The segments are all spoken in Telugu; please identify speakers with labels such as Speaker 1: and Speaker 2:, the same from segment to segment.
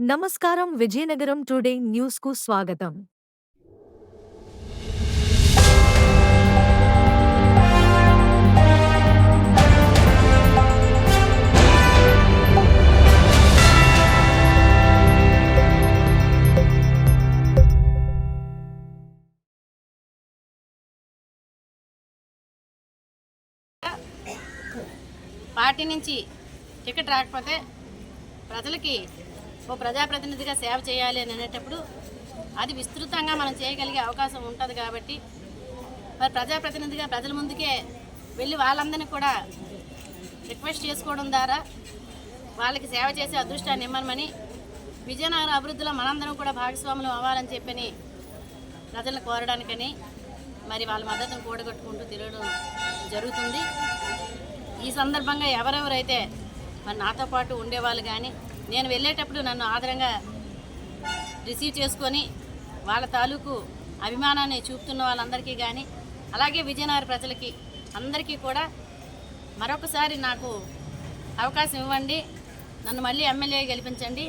Speaker 1: నమస్కారం విజయనగరం టుడే న్యూస్ కు స్వాగతం.
Speaker 2: పార్టీ నుంచి టికెట్ రాకపోతే ప్రజలకి ఓ ప్రజాప్రతినిధిగా సేవ చేయాలి అని అనేటప్పుడు అది విస్తృతంగా మనం చేయగలిగే అవకాశం ఉంటుంది. కాబట్టి మరి ప్రజాప్రతినిధిగా ప్రజల ముందుకే వెళ్ళి వాళ్ళందరినీ కూడా రిక్వెస్ట్ చేసుకోవడం ద్వారా వాళ్ళకి సేవ చేసే అదృష్టాన్ని ఇమ్మనమని, విజయనగరం అభివృద్ధిలో మనందరం కూడా భాగస్వాములు అవ్వాలని చెప్పని ప్రజలను కోరడానికని మరి వాళ్ళ మద్దతును కూడగట్టుకుంటూ తిరగడం జరుగుతుంది. ఈ సందర్భంగా ఎవరెవరైతే మరి నాతో పాటు ఉండేవాళ్ళు కానీ, నేను వెళ్ళేటప్పుడు నన్ను ఆదరంగా రిసీవ్ చేసుకొని వాళ్ళ తాలూకు అభిమానాన్ని చూపుతున్న వాళ్ళందరికీ కానీ, అలాగే విజయనగర ప్రజలకి అందరికీ కూడా మరొకసారి నాకు అవకాశం ఇవ్వండి, నన్ను మళ్ళీ ఎమ్మెల్యేగా గెలిపించండి.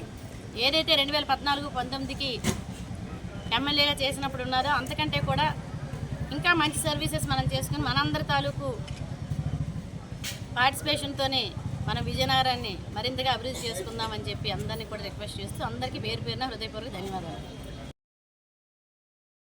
Speaker 2: ఏదైతే 2014-19కి ఎమ్మెల్యేగా చేసినప్పుడు ఉన్నారో అంతకంటే కూడా ఇంకా మంచి సర్వీసెస్ మనం చేసుకుని మనందరి తాలూకు పార్టిసిపేషన్తోనే మన విజయనగరాన్ని మరింతగా అభివృద్ధి చేసుకుందామని చెప్పి అందరినీ కూడా రిక్వెస్ట్ చేస్తూ అందరికీ పేరు పేరున హృదయపూర్వక ధన్యవాదాలు.